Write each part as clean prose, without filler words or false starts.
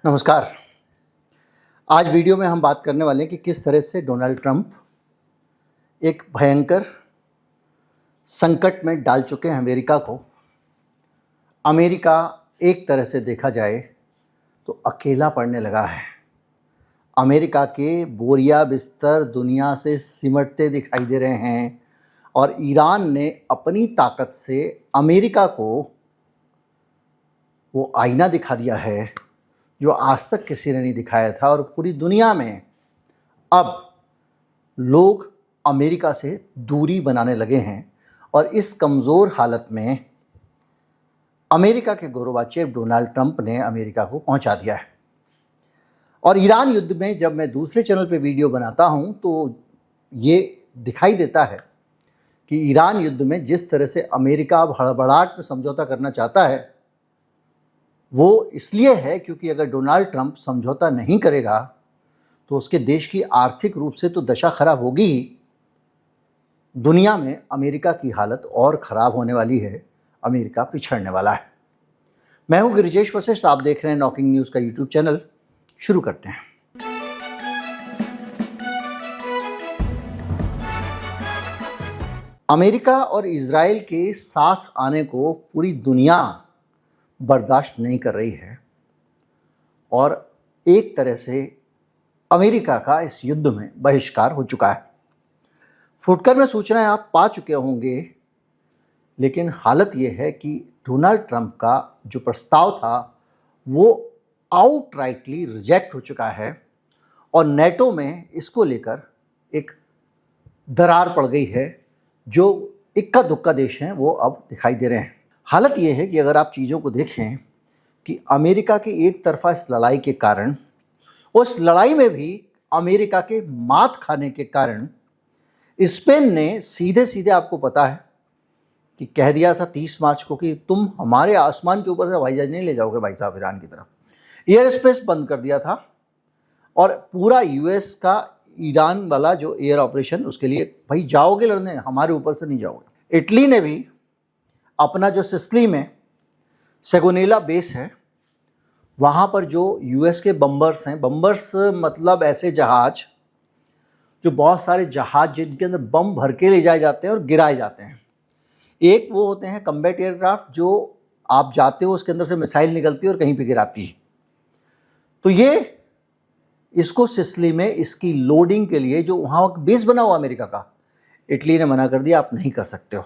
नमस्कार। आज वीडियो में हम बात करने वाले हैं कि किस तरह से डोनाल्ड ट्रंप एक भयंकर संकट में डाल चुके हैं अमेरिका को। अमेरिका एक तरह से देखा जाए तो अकेला पड़ने लगा है। अमेरिका के बोरिया बिस्तर दुनिया से सिमटते दिखाई दे रहे हैं और ईरान ने अपनी ताकत से अमेरिका को वो आईना दिखा दिया है जो आज तक किसी ने नहीं दिखाया था। और पूरी दुनिया में अब लोग अमेरिका से दूरी बनाने लगे हैं और इस कमज़ोर हालत में अमेरिका के गौरवाच्य डोनाल्ड ट्रंप ने अमेरिका को पहुंचा दिया है। और ईरान युद्ध में जब मैं दूसरे चैनल पे वीडियो बनाता हूं तो ये दिखाई देता है कि ईरान युद्ध में जिस तरह से अमेरिका अब हड़बड़ाहट में समझौता करना चाहता है वो इसलिए है क्योंकि अगर डोनाल्ड ट्रंप समझौता नहीं करेगा तो उसके देश की आर्थिक रूप से तो दशा खराब होगी ही, दुनिया में अमेरिका की हालत और ख़राब होने वाली है। अमेरिका पिछड़ने वाला है। मैं हूं गिरिजेश वशिष्ठ, आप देख रहे हैं नॉकिंग न्यूज़ का यूट्यूब चैनल। शुरू करते हैं। अमेरिका और इजराइल के साथ आने को पूरी दुनिया बर्दाश्त नहीं कर रही है और एक तरह से अमेरिका का इस युद्ध में बहिष्कार हो चुका है। फुटकर में सूचनाएं आप पा चुके होंगे, लेकिन हालत यह है कि डोनाल्ड ट्रंप का जो प्रस्ताव था वो आउटराइटली रिजेक्ट हो चुका है और नेटो में इसको लेकर एक दरार पड़ गई है। जो इक्का दुक्का देश हैं वो अब दिखाई दे रहे हैं। हालत ये है कि अगर आप चीज़ों को देखें कि अमेरिका की एक तरफा इस लड़ाई के कारण, उस लड़ाई में भी अमेरिका के मात खाने के कारण स्पेन ने सीधे सीधे, आपको पता है कि कह दिया था 30 मार्च को कि तुम हमारे आसमान के ऊपर से हवाई जहाज नहीं ले जाओगे भाई साहब ईरान की तरफ। एयर स्पेस बंद कर दिया था और पूरा यूएस का ईरान वाला जो एयर ऑपरेशन, उसके लिए भाई जाओगे लड़ने, हमारे ऊपर से नहीं जाओगे। इटली ने भी अपना जो सिसिली में सेगोनेला बेस है वहाँ पर जो यूएस के बम्बर्स हैं, बम्बर्स मतलब ऐसे जहाज जो बहुत सारे जहाज जिनके अंदर बम भर के ले जाए जाते हैं और गिराए जाते हैं। एक वो होते हैं कम्बैट एयरक्राफ्ट जो आप जाते हो उसके अंदर से मिसाइल निकलती है और कहीं पे गिराती है। तो ये इसको सिसिली में इसकी लोडिंग के लिए जो वहाँ बेस बना हुआ अमेरिका का, इटली ने मना कर दिया, आप नहीं कर सकते हो।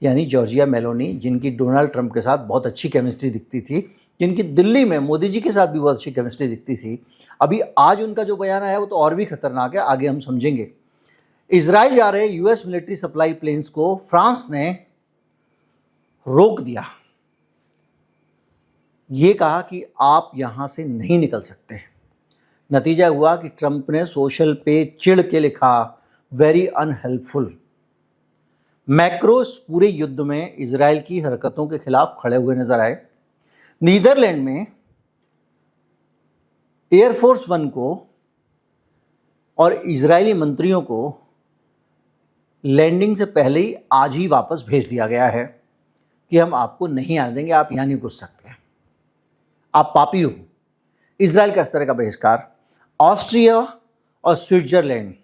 यानी जॉर्जिया मेलोनी, जिनकी डोनाल्ड ट्रंप के साथ बहुत अच्छी केमिस्ट्री दिखती थी, जिनकी दिल्ली में मोदी जी के साथ भी बहुत अच्छी केमिस्ट्री दिखती थी, अभी आज उनका जो बयान आया वो तो और भी खतरनाक है, आगे हम समझेंगे। इजराइल जा रहे यूएस मिलिट्री सप्लाई प्लेन्स को फ्रांस ने रोक दिया। ये कहा कि आप यहाँ से नहीं निकल सकते। नतीजा हुआ कि ट्रंप ने सोशल पे चिढ़ के लिखा, वेरी अनहेल्पफुल। मैक्रो इस पूरे युद्ध में इजराइल की हरकतों के खिलाफ खड़े हुए नजर आए। नीदरलैंड में एयरफोर्स वन को और इजरायली मंत्रियों को लैंडिंग से पहले ही आज ही वापस भेज दिया गया है कि हम आपको नहीं आने देंगे, आप यहाँ नहीं घुस सकते, आप पापी हो। इजराइल का इस तरह का बहिष्कार। ऑस्ट्रिया और स्विट्जरलैंड,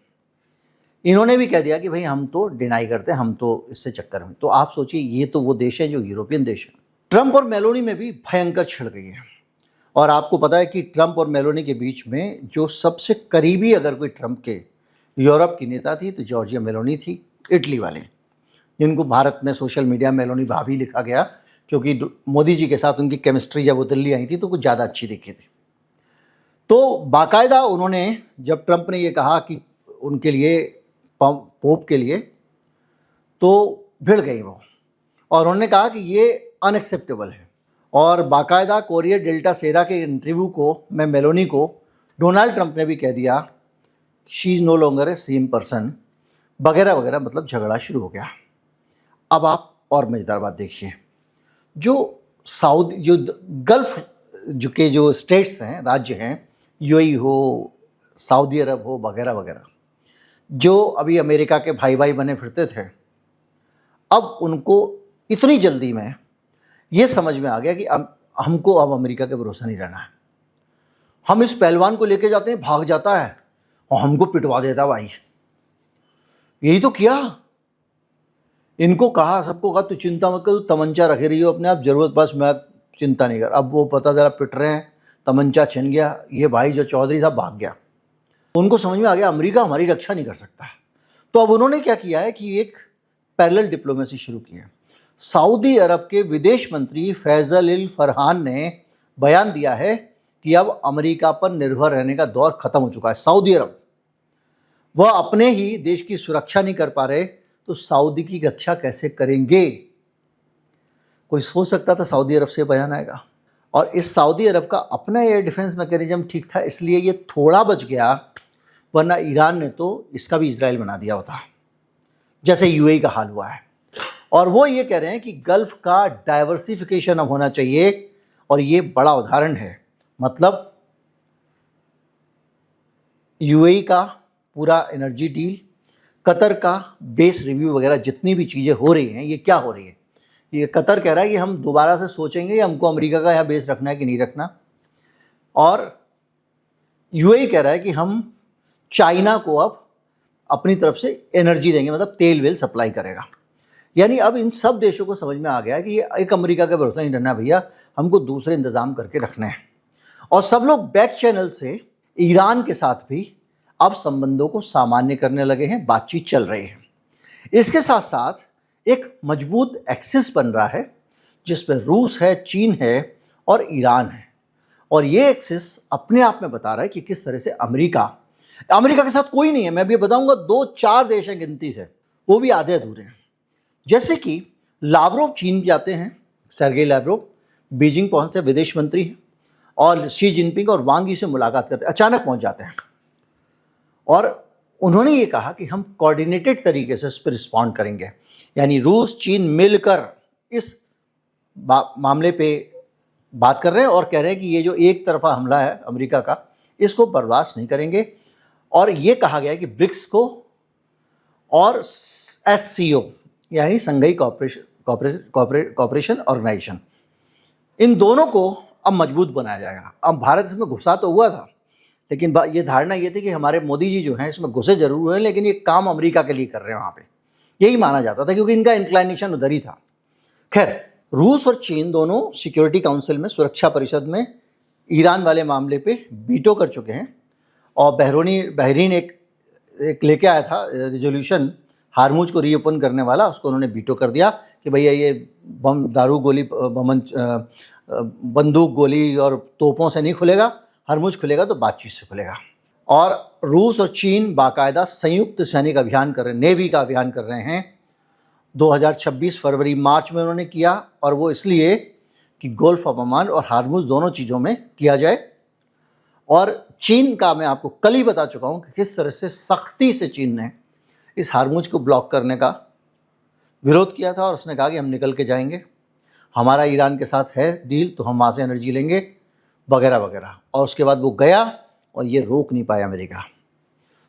इन्होंने भी कह दिया कि भाई हम तो डिनाई करते हैं, हम तो इससे चक्कर में। तो आप सोचिए, ये तो वो देश है जो यूरोपियन देश है। ट्रंप और मेलोनी में भी भयंकर छिड़ गई है। और आपको पता है कि ट्रंप और मेलोनी के बीच में जो सबसे करीबी अगर कोई ट्रंप के यूरोप की नेता थी तो जॉर्जिया मेलोनी थी, इटली वाले, जिनको भारत में सोशल मीडिया मेलोनी भाभी लिखा गया क्योंकि मोदी जी के साथ उनकी केमिस्ट्री जब वो दिल्ली आई थी तो कुछ ज़्यादा अच्छी दिखी थी। तो बाकायदा उन्होंने, जब ट्रंप ने ये कहा कि उनके लिए, पोप के लिए, तो भिड़ गई वो और उन्होंने कहा कि ये अनएक्सेप्टेबल है। और बाकायदा कोरियर डेल्टा सेरा के इंटरव्यू को मैं मेलोनी को, डोनाल्ड ट्रंप ने भी कह दिया she is no longer a same person वगैरह वगैरह, मतलब झगड़ा शुरू हो गया। अब आप और मज़ेदार बात देखिए, जो गल्फ के जो स्टेट्स हैं, राज्य हैं, यूएई हो, सऊदी अरब हो, वगैरह वगैरह, जो अभी अमेरिका के भाई भाई बने फिरते थे, अब उनको इतनी जल्दी में ये समझ में आ गया कि अब हमको अमेरिका के भरोसा नहीं रहना है। हम इस पहलवान को लेके जाते हैं, भाग जाता है और हमको पिटवा देता भाई। यही तो किया। इनको कहा, सबको कहा तू चिंता मत कर, तू तमंचा रखे रही हो अपने आप, जरूरत बस मैं चिंता नहीं कर। अब वो पता चला पिट रहे हैं, तमंचा छिन गया, ये भाई जो चौधरी था भाग गया। उनको समझ में आ गया अमेरिका हमारी रक्षा नहीं कर सकता। तो अब उन्होंने क्या किया है कि एक पैरेलल डिप्लोमेसी शुरू की है। सऊदी अरब के विदेश मंत्री फैसल अल फरहान ने बयान दिया है कि अब अमेरिका पर निर्भर रहने का दौर खत्म हो चुका है। सऊदी अरब, वह अपने ही देश की सुरक्षा नहीं कर पा रहे तो सऊदी की रक्षा कैसे करेंगे? कोई सोच सकता था सऊदी अरब से बयान आएगा? और इस सऊदी अरब का अपना एयर डिफेंस मैकेनिज्म ठीक था, इसलिए ये थोड़ा बच गया, वरना ईरान ने तो इसका भी इजराइल बना दिया होता, जैसे यूएई का हाल हुआ है। और वो ये कह रहे हैं कि गल्फ का डाइवर्सिफिकेशन अब होना चाहिए, और ये बड़ा उदाहरण है। मतलब यूएई का पूरा एनर्जी डील, कतर का बेस रिव्यू वगैरह, जितनी भी चीज़ें हो रही हैं, ये क्या हो रही है? ये कतर कह रहा है कि हम दोबारा से सोचेंगे कि हमको अमेरिका का यहाँ बेस रखना है कि नहीं रखना, और यूएई कह रहा है कि हम चाइना को अब अपनी तरफ से एनर्जी देंगे, मतलब तेल वेल सप्लाई करेगा। यानी अब इन सब देशों को समझ में आ गया है कि ये एक अमेरिका का भरोसा नहीं रहना भैया, हमको दूसरे इंतजाम करके रखने हैं। और सब लोग बैक चैनल से ईरान के साथ भी अब संबंधों को सामान्य करने लगे हैं, बातचीत चल रही है। इसके साथ साथ एक मजबूत एक्सिस बन रहा है जिसमें रूस है, चीन है और ईरान है। और ये एक्सिस अपने आप में बता रहा है कि किस तरह से अमेरिका के साथ कोई नहीं है। मैं भी बताऊंगा 2-4 देश हैं गिनती से, वो भी आधे अधूरे हैं। जैसे कि लावरोव चीन जाते हैं, सर्गेई लावरोव बीजिंग पहुंचते, विदेश मंत्री हैं, और शी जिनपिंग और वांग यी से मुलाकात करते, अचानक पहुंच जाते हैं। और उन्होंने ये कहा कि हम कोऑर्डिनेटेड तरीके से इस पर रिस्पॉन्ड करेंगे, यानी रूस चीन मिलकर इस मामले पे बात कर रहे हैं और कह रहे हैं कि ये जो एक तरफा हमला है अमेरिका का, इसको बर्दाश्त नहीं करेंगे। और ये कहा गया है कि ब्रिक्स को और एससीओ यानी संघाई कोऑपरेशन ऑर्गेनाइजेशन, इन दोनों को अब मजबूत बनाया जाएगा। अब भारत इसमें घुसा तो हुआ था, लेकिन ये धारणा ये थी कि हमारे मोदी जी जो हैं इसमें घुसे जरूर हुए हैं, लेकिन ये काम अमेरिका के लिए कर रहे हैं वहाँ पे, यही माना जाता था क्योंकि इनका इंक्लाइनेशन उधर ही था। खैर, रूस और चीन दोनों सिक्योरिटी काउंसिल में, सुरक्षा परिषद में ईरान वाले मामले पे वीटो कर चुके हैं। और बहरीन एक लेके आया था रेजोल्यूशन हारमुज को रीओपन करने वाला, उसको उन्होंने वीटो कर दिया कि भैया ये बम, दारू, गोली, बंदूक, गोली और तोपों से नहीं खुलेगा, हरमुज खुलेगा तो बातचीत से खुलेगा। और रूस और चीन बाकायदा संयुक्त सैनिक अभियान कर रहे हैं, नेवी का अभियान कर रहे हैं। 2026 फरवरी मार्च में उन्होंने किया, और वो इसलिए कि गोल्फ ऑफ ओमान और हारमुज दोनों चीज़ों में किया जाए। और चीन का मैं आपको कल ही बता चुका हूँ कि किस तरह से सख्ती से चीन ने इस हारमुज को ब्लॉक करने का विरोध किया था, और उसने कहा कि हम निकल के जाएंगे, हमारा ईरान के साथ है डील, तो हम वहाँ से एनर्जी लेंगे वगैरह वगैरह। और उसके बाद वो गया और ये रोक नहीं पाया अमेरिका।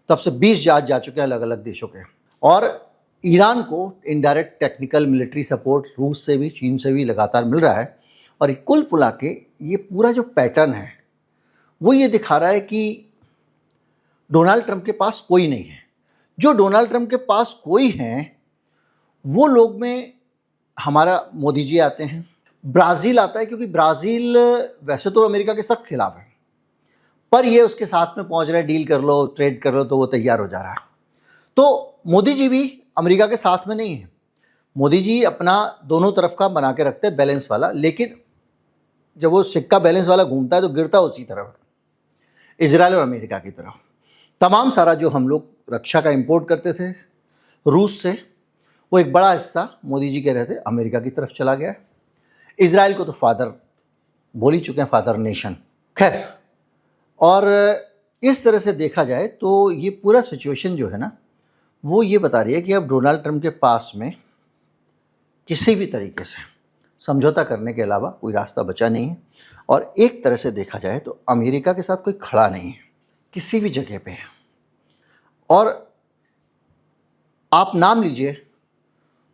तब से 20 जहाज जा चुके हैं अलग अलग देशों के। और ईरान को इनडायरेक्ट टेक्निकल मिलिट्री सपोर्ट रूस से भी, चीन से भी लगातार मिल रहा है। और कुल पुला के ये पूरा जो पैटर्न है वो ये दिखा रहा है कि डोनाल्ड ट्रंप के पास कोई नहीं है। जो डोनाल्ड ट्रंप के पास कोई हैं वो लोग में हमारा मोदी जी आते हैं, ब्राज़ील आता है, क्योंकि ब्राज़ील वैसे तो अमेरिका के सख्त खिलाफ है, पर ये उसके साथ में पहुंच रहा है, डील कर लो, ट्रेड कर लो, तो वो तैयार हो जा रहा है। तो मोदी जी भी अमेरिका के साथ में नहीं है। मोदी जी अपना दोनों तरफ का बना के रखते हैं, बैलेंस वाला, लेकिन जब वो सिक्का बैलेंस वाला घूमता है तो गिरता उसी तरफ है, इजराइल और अमेरिका की तरफ। तमाम सारा जो हम लोग रक्षा का इंपोर्ट करते थे रूस से, वो एक बड़ा हिस्सा मोदी जी कह रहे थे अमेरिका की तरफ चला गया। इजराइल को तो फादर बोल ही चुके हैं, फादर नेशन। खैर, और इस तरह से देखा जाए तो ये पूरा सिचुएशन जो है ना, वो ये बता रही है कि अब डोनाल्ड ट्रंप के पास में किसी भी तरीके से समझौता करने के अलावा कोई रास्ता बचा नहीं है। और एक तरह से देखा जाए तो अमेरिका के साथ कोई खड़ा नहीं है किसी भी जगह पे। और आप नाम लीजिए,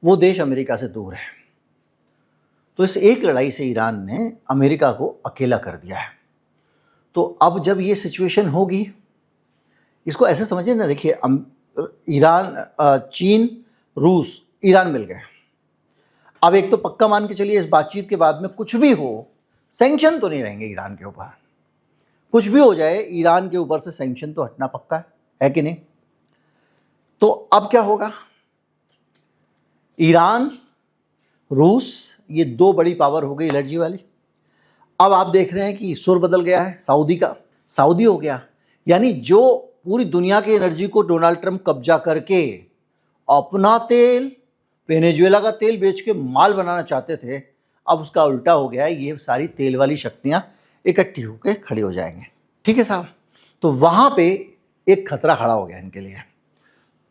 वो देश अमेरिका से दूर है। तो इस एक लड़ाई से ईरान ने अमेरिका को अकेला कर दिया है। तो अब जब ये सिचुएशन होगी, इसको ऐसे समझिए ना, देखिए ईरान, चीन, रूस, ईरान मिल गए। अब एक तो पक्का मान के चलिए, इस बातचीत के बाद में कुछ भी हो, सैंक्शन तो नहीं रहेंगे ईरान के ऊपर। कुछ भी हो जाए, ईरान के ऊपर से सैंक्शन तो हटना पक्का है कि नहीं? तो अब क्या होगा? ईरान, रूस, ये दो बड़ी पावर हो गई एनर्जी वाली। अब आप देख रहे हैं कि सुर बदल गया है सऊदी का, सऊदी हो गया। यानी जो पूरी दुनिया की एनर्जी को डोनाल्ड ट्रंप कब्जा करके अपना तेल, वेनेजुएला का तेल बेच के माल बनाना चाहते थे, अब उसका उल्टा हो गया है। ये सारी तेल वाली शक्तियां इकट्ठी होकर खड़ी हो जाएंगे। ठीक है साहब? तो वहां पे एक खतरा खड़ा हो गया इनके लिए।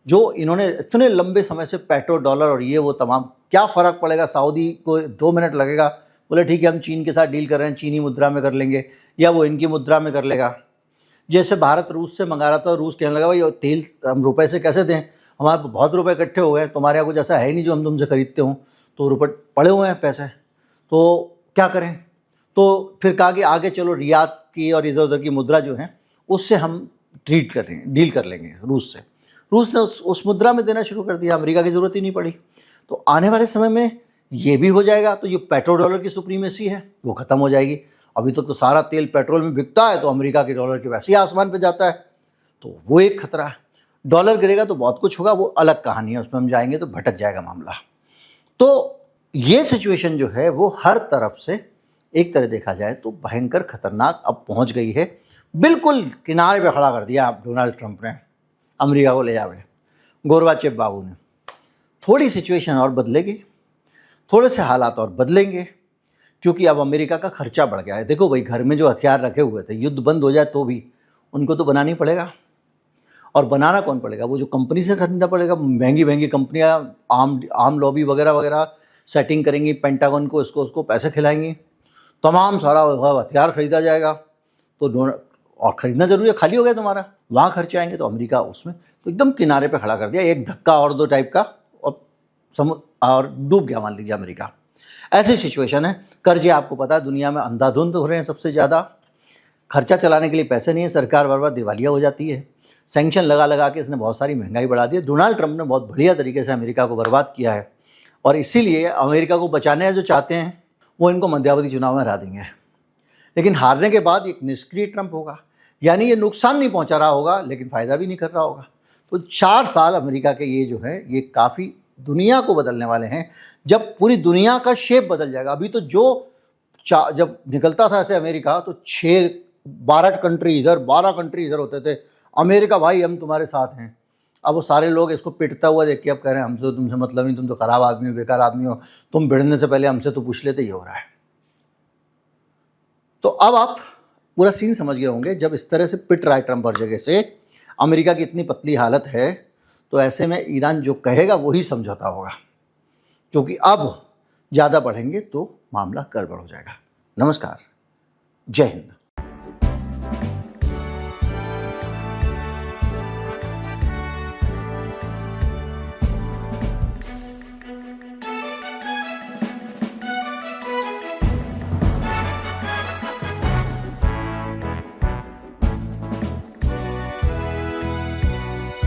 जो इन्होंने इतने लंबे समय से पेट्रो डॉलर और ये वो तमाम, क्या फ़र्क पड़ेगा सऊदी को? 2 मिनट लगेगा, बोले ठीक है हम चीन के साथ डील कर रहे हैं, चीनी मुद्रा में कर लेंगे, या वो इनकी मुद्रा में कर लेगा। जैसे भारत रूस से मंगा रहा था, रूस कहने लगा भाई तेल हम रुपए से कैसे दें, हमारे पास बहुत रुपए इकट्ठे हो गए, तुम्हारे यहाँ कुछ ऐसा है नहीं जो हम तुमसे खरीदते हों, तो रुपए पड़े हुए हैं पैसे, तो क्या करें? तो फिर कहा कि आगे चलो रियाद की और इधर उधर की मुद्रा जो है उससे हम डील कर लेंगे रूस से। रूस ने उस मुद्रा में देना शुरू कर दिया, अमेरिका की ज़रूरत ही नहीं पड़ी। तो आने वाले समय में ये भी हो जाएगा, तो ये पेट्रो डॉलर की सुप्रीमेसी है वो ख़त्म हो जाएगी। अभी तक तो सारा तेल पेट्रोल में बिकता है, तो अमेरिका के डॉलर के वैसे ही आसमान पे जाता है, तो वो एक खतरा है। डॉलर गिरेगा तो बहुत कुछ होगा, वो अलग कहानी है, उसमें हम जाएंगे तो भटक जाएगा मामला। तो ये सिचुएशन जो है वो हर तरफ से एक तरह देखा जाए तो भयंकर खतरनाक अब पहुंच गई है। बिल्कुल किनारे पे खड़ा कर दिया अब डोनाल्ड ट्रंप ने, अमेरिका को ले जावे गोरबाचेव बाबू ने। थोड़ी सिचुएशन और बदलेगी, थोड़े से हालात और बदलेंगे, क्योंकि अब अमेरिका का खर्चा बढ़ गया है। देखो भाई, घर में जो हथियार रखे हुए थे, युद्ध बंद हो जाए तो भी उनको तो बनाना ही पड़ेगा। और बनाना कौन पड़ेगा? वो जो कंपनी से खरीदना पड़ेगा। महंगी महंगी कंपनियां, आम लॉबी वगैरह वगैरह सेटिंग करेंगी, पेंटागन को इसको उसको पैसे खिलाएंगी, तमाम सारा हथियार खरीदा जाएगा। तो और खरीदना जरूरी है, खाली हो गया तुम्हारा, वहाँ खर्चे आएंगे, तो अमेरिका उसमें तो एकदम किनारे पे खड़ा कर दिया, एक धक्का और दो टाइप का, और डूब गया मान लीजिए अमेरिका। ऐसी सिचुएशन है। कर्जे आपको पता है दुनिया में अंधाधुंध हो रहे हैं, सबसे ज़्यादा खर्चा चलाने के लिए पैसे नहीं है, सरकार बार बार दिवालिया हो जाती है। सैंक्शन लगा लगा के इसने बहुत सारी महंगाई बढ़ा दी है। डोनाल्ड ट्रंप ने बहुत बढ़िया तरीके से अमेरिका को बर्बाद किया है, और इसीलिए अमेरिका को बचाने जो चाहते हैं वो इनको मध्यावधि चुनाव में हरा देंगे। लेकिन हारने के बाद एक निष्क्रिय ट्रंप होगा, यानी ये नुकसान नहीं पहुंचा रहा होगा लेकिन फ़ायदा भी नहीं कर रहा होगा। तो 4 साल अमेरिका के ये जो है ये काफ़ी दुनिया को बदलने वाले हैं, जब पूरी दुनिया का शेप बदल जाएगा। अभी तो जब निकलता था ऐसे अमेरिका, तो 12 कंट्री इधर 12 कंट्री इधर होते थे, अमेरिका भाई हम तुम्हारे साथ हैं। अब वो सारे लोग इसको पिटता हुआ देख के अब कह रहे हैं हमसे तुमसे मतलब नहीं, तुम तो खराब आदमी हो, बेकार आदमी हो, तुम भिड़ने से पहले हमसे तो पूछ लेते, ही हो रहा है। तो अब आप पूरा सीन समझ गए होंगे, जब इस तरह से पिट रहा है ट्रंप हर जगह से, अमेरिका की इतनी पतली हालत है, तो ऐसे में ईरान जो कहेगा वही समझौता होगा, क्योंकि अब ज़्यादा बढ़ेंगे तो मामला गड़बड़ हो जाएगा। नमस्कार, जय हिंद।